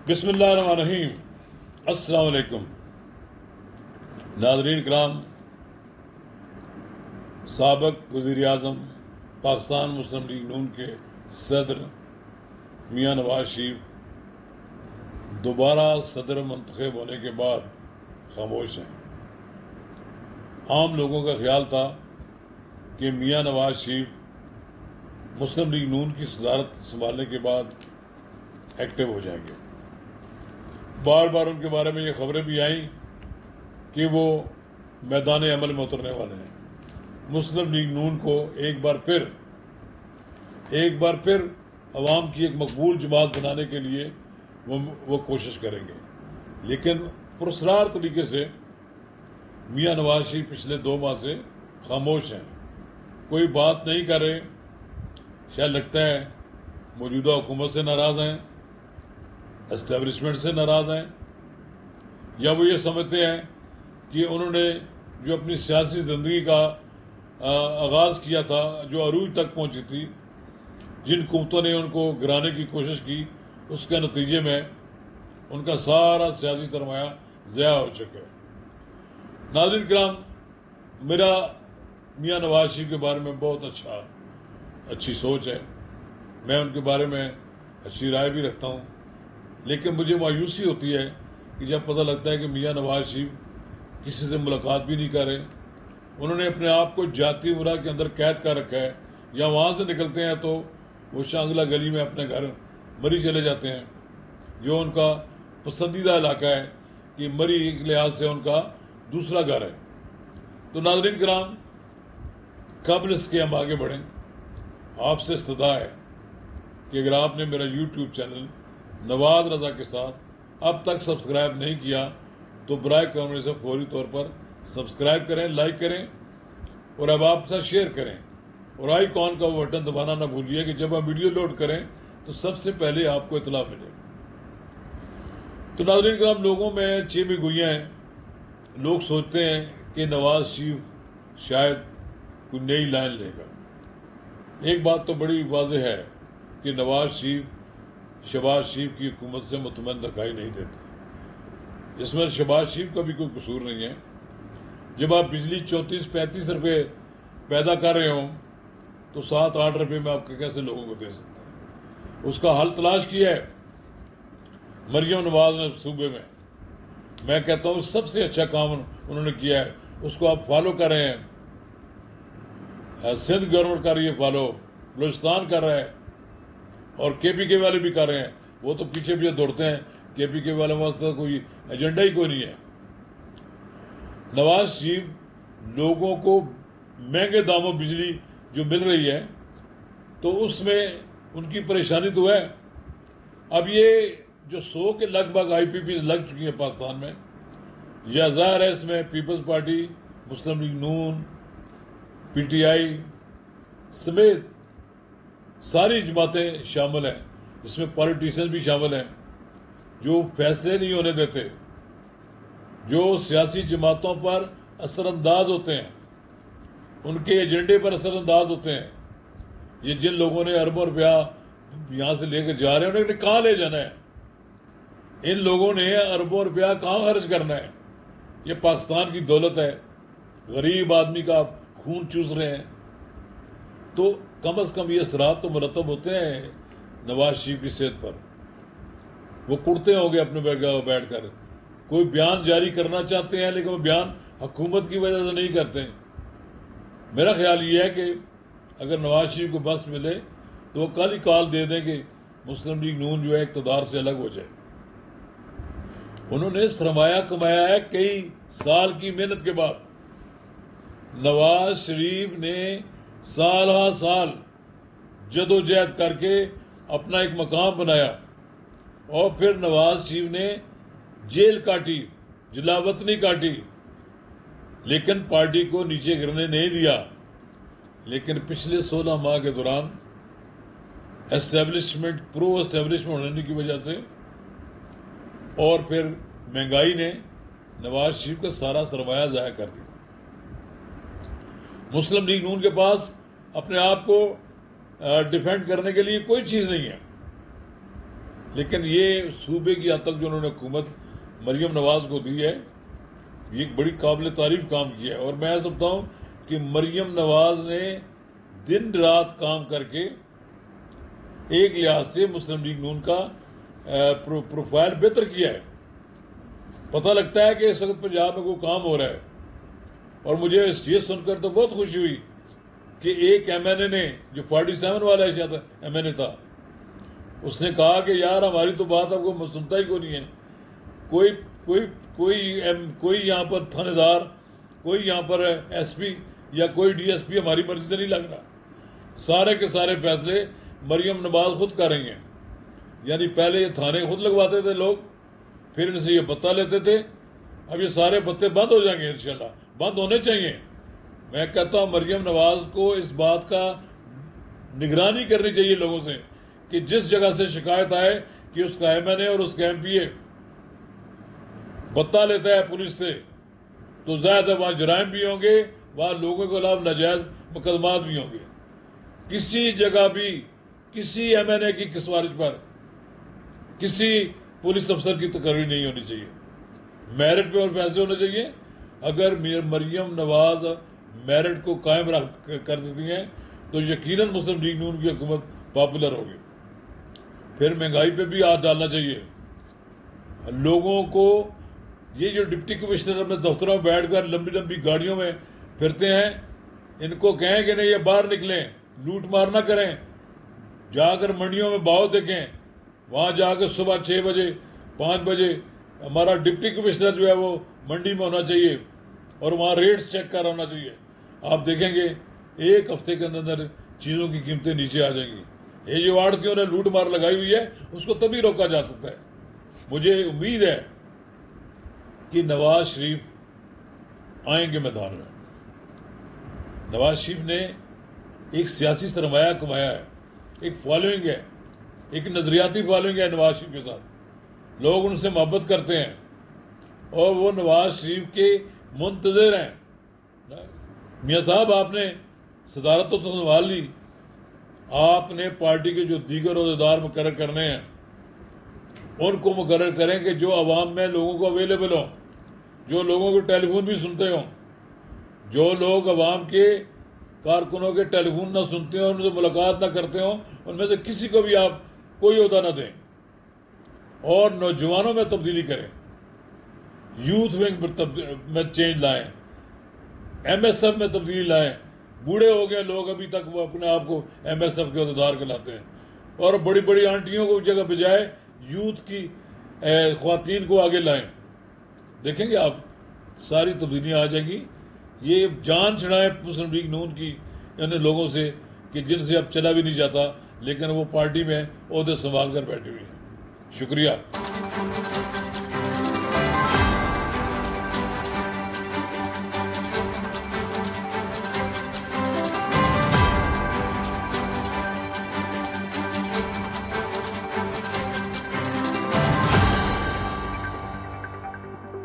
بسم اللہ الرحمن الرحیم۔ السلام علیکم ناظرین کرام۔ سابق وزیر اعظم پاکستان مسلم لیگ نون کے صدر میاں نواز شریف دوبارہ صدر منتخب ہونے کے بعد خاموش ہیں۔ عام لوگوں کا خیال تھا کہ میاں نواز شریف مسلم لیگ نون کی صدارت سنبھالنے کے بعد ایکٹیو ہو جائیں گے۔ بار بار ان کے بارے میں یہ خبریں بھی آئیں کہ وہ میدان عمل میں اترنے والے ہیں۔ مسلم لیگ نون کو ایک بار پھر عوام کی ایک مقبول جماعت بنانے کے لیے وہ کوشش کریں گے، لیکن پراسرار طریقے سے میاں نواز شریف پچھلے 2 ماہ سے خاموش ہیں، کوئی بات نہیں کر رہے۔ شاید لگتا ہے موجودہ حکومت سے ناراض ہیں، اسٹیبلشمنٹ سے ناراض ہیں، یا وہ یہ سمجھتے ہیں کہ انہوں نے جو اپنی سیاسی زندگی کا آغاز کیا تھا، جو عروج تک پہنچی تھی، جن قوتوں نے ان کو گرانے کی کوشش کی، اس کے نتیجے میں ان کا سارا سیاسی سرمایہ ضائع ہو چکا ہے۔ ناظرین کرام، میرا میاں نواز شریف کے بارے میں بہت اچھی سوچ ہے، میں ان کے بارے میں اچھی رائے بھی رکھتا ہوں، لیکن مجھے مایوسی ہوتی ہے کہ جب پتہ لگتا ہے کہ میاں نواز شریف کسی سے ملاقات بھی نہیں کر رہے، انہوں نے اپنے آپ کو جاتی امراء کے اندر قید کر رکھا ہے، یا وہاں سے نکلتے ہیں تو وہ شانگلہ گلی میں اپنے گھر مری چلے جاتے ہیں، جو ان کا پسندیدہ علاقہ ہے کہ مری ایک لحاظ سے ان کا دوسرا گھر ہے۔ تو ناظرین کرام، قبل اس کے ہم آگے بڑھیں، آپ سے استدعا ہے کہ اگر آپ نے میرا یوٹیوب چینل نواز رضا کے ساتھ اب تک سبسکرائب نہیں کیا تو برائے کرم سے فوری طور پر سبسکرائب کریں، لائک کریں، اور اب آپ سے شیئر کریں، اور آئی کون کا وہ بٹن دبانا نہ بھولیے کہ جب ہم ویڈیو لوڈ کریں تو سب سے پہلے آپ کو اطلاع ملے۔ تو ناظرین کرام، لوگوں میں چیمی گوئیاں ہیں، لوگ سوچتے ہیں کہ نواز شریف شاید کوئی نئی لائن لے گا۔ ایک بات تو بڑی واضح ہے کہ نواز شریف شہباز شریف کی حکومت سے مطمئن دکھائی نہیں دیتے۔ اس میں شہباز شریف کا بھی کوئی قصور نہیں ہے۔ جب آپ بجلی 34-35 روپے پیدا کر رہے ہوں تو 7-8 روپے میں آپ کیسے لوگوں کو دے سکتے ہیں؟ اس کا حل تلاش کیا ہے مریم نواز نے صوبے میں کہتا ہوں سب سے اچھا کام انہوں نے کیا ہے، اس کو آپ فالو کر رہے ہیں۔ سندھ گورنمنٹ کر رہی ہے فالو، بلوچستان کر رہا ہے، اور کے پی کے والے بھی کر رہے ہیں۔ وہ تو پیچھے دوڑتے ہیں، کے پی کے والے واسطے کوئی ایجنڈا ہی کوئی نہیں ہے۔ نواز شریف لوگوں کو مہنگے داموں بجلی جو مل رہی ہے تو اس میں ان کی پریشانی تو ہے۔ اب یہ جو 100 کے لگ بھگ آئی پی پیز لگ چکی ہیں پاکستان میں، یہ ظاہر ہے اس میں پیپلز پارٹی، مسلم لیگ نون، پی ٹی آئی سمیت ساری جماعتیں شامل ہیں، اس میں پالیٹیشین بھی شامل ہیں، جو فیصلے نہیں ہونے دیتے، جو سیاسی جماعتوں پر اثر انداز ہوتے ہیں، ان کے ایجنڈے پر اثر انداز ہوتے ہیں۔ یہ جن لوگوں نے اربوں روپیہ یہاں سے لے کے جا رہے ہیں، انہیں کہاں لے جانا ہے؟ ان لوگوں نے اربوں روپیہ کہاں خرچ کرنا ہے؟ یہ پاکستان کی دولت ہے، غریب آدمی کا خون چوس رہے ہیں۔ تو کم از کم یہ اثرات تو مرتب ہوتے ہیں نواز شریف کی صحت پر۔ وہ کڑتے ہوں گے اپنے بیٹھ کر، کوئی بیان جاری کرنا چاہتے ہیں لیکن وہ بیان حکومت کی وجہ سے نہیں کرتے۔ میرا خیال یہ ہے کہ اگر نواز شریف کو بس ملے تو وہ کل ہی کال دے دیں کہ مسلم لیگ نون جو ہے اقتدار سے الگ ہو جائے۔ انہوں نے سرمایہ کمایا ہے کئی سال کی محنت کے بعد۔ نواز شریف نے سال ہا سال جدوجہد کر کے اپنا ایک مقام بنایا، اور پھر نواز شریف نے جیل کاٹی، جلاوطنی کاٹی، لیکن پارٹی کو نیچے گرنے نہیں دیا۔ لیکن پچھلے 16 ماہ کے دوران پرو اسٹیبلشمنٹ ہونے کی وجہ سے اور پھر مہنگائی نے نواز شریف کا سارا سرمایہ ضائع کر دیا۔ مسلم لیگ نون کے پاس اپنے آپ کو ڈیفینڈ کرنے کے لیے کوئی چیز نہیں ہے۔ لیکن یہ صوبے کی حد تک جو انہوں نے حکومت مریم نواز کو دی ہے، یہ ایک بڑی قابل تعریف کام کیا ہے. اور میں سمجھتا ہوں کہ مریم نواز نے دن رات کام کر کے ایک لحاظ سے مسلم لیگ نون کا پروفائل بہتر کیا ہے. پتہ لگتا ہے کہ اس وقت پنجاب میں کوئی کام ہو رہا ہے. اور مجھے یہ سن کر تو بہت خوشی ہوئی کہ ایک ایم این اے نے، جو 47 والا شاید ایم این اے تھا، اس نے کہا کہ یار ہماری تو بات آپ کو سنتا ہی کو نہیں ہے. کوئی یہاں پر تھانے دار، کوئی یہاں پر ایس پی یا کوئی ڈی ایس پی ہماری مرضی سے نہیں لگ رہا. سارے کے سارے فیصلے مریم نواز خود کر رہی ہیں. یعنی پہلے یہ تھانے خود لگواتے تھے لوگ، پھر ان سے یہ پتہ لیتے تھے. اب یہ سارے پتے بند ہو جائیں گے انشاءاللہ، بند ہونے چاہیے. میں کہتا ہوں مریم نواز کو اس بات کا نگرانی کرنی چاہیے لوگوں سے کہ جس جگہ سے شکایت آئے کہ اس کا ایم این اے اور اس کا ایم پی اے بتا لیتا ہے پولیس سے، تو زیادہ وہاں جرائم بھی ہوں گے، وہاں لوگوں کے خلاف ناجائز مقدمات بھی ہوں گے. کسی جگہ بھی کسی ایم این اے کی سفارش پر کسی پولیس افسر کی تقرری نہیں ہونی چاہیے. میرٹ پہ اور فیصلے ہونے چاہیے. اگر مریم نواز میرٹ کو قائم کر دیتی ہیں تو یقیناً مسلم لیگ نون کی حکومت پاپولر ہوگی. پھر مہنگائی پہ بھی ہاتھ ڈالنا چاہیے. لوگوں کو یہ جو ڈپٹی کمشنر اپنے دفتروں میں بیٹھ کر لمبی لمبی گاڑیوں میں پھرتے ہیں، ان کو کہیں کہ نہیں یہ باہر نکلیں، لوٹ مار نہ کریں، جا کر منڈیوں میں بھاؤ دیکھیں. وہاں جا کے صبح 6 بجے 5 بجے ہمارا ڈپٹی کمشنر جو ہے وہ منڈی میں ہونا چاہیے اور وہاں ریٹس چیک کر ہونا چاہیے. آپ دیکھیں گے ایک ہفتے کے اندر چیزوں کی قیمتیں نیچے آ جائیں گی. یہ جو آڑتیوں نے لوٹ مار لگائی ہوئی ہے اس کو تبھی روکا جا سکتا ہے. مجھے امید ہے کہ نواز شریف آئیں گے میدان میں. نواز شریف نے ایک سیاسی سرمایہ کمایا ہے، ایک فالوئنگ ہے، ایک نظریاتی فالوئنگ ہے نواز شریف کے ساتھ. لوگ ان سے محبت کرتے ہیں اور وہ نواز شریف کے منتظر ہیں. میاں صاحب آپ نے صدارت تو سنبھال لی، آپ نے پارٹی کے جو دیگر عہدیدار مقرر کرنے ہیں ان کو مقرر کریں کہ جو عوام میں لوگوں کو اویلیبل ہوں، جو لوگوں کے ٹیلی فون بھی سنتے ہوں. جو لوگ عوام کے کارکنوں کے ٹیلی فون نہ سنتے ہوں، ان سے ملاقات نہ کرتے ہوں، ان میں سے کسی کو بھی آپ کوئی عہدہ نہ دیں. اور نوجوانوں میں تبدیلی کریں، یوتھ ونگ میں چینج لائیں، ایم ایس ایف میں تبدیلی لائیں. بوڑھے ہو گئے لوگ ابھی تک وہ اپنے آپ کو ایم ایس ایف کے عہدیدار کہلاتے ہیں، اور بڑی بڑی آنٹیوں کو جگہ بجائے یوتھ کی خواتین کو آگے لائیں. دیکھیں گے آپ ساری تبدیلیاں آ جائیں گی. یہ جان چھڑائیں مسلم لیگ نون کی ان لوگوں سے کہ جن سے اب چلا بھی نہیں جاتا، لیکن وہ پارٹی میں عہدے سنبھال کر بیٹھے ہوئے ہیں. شکریہ.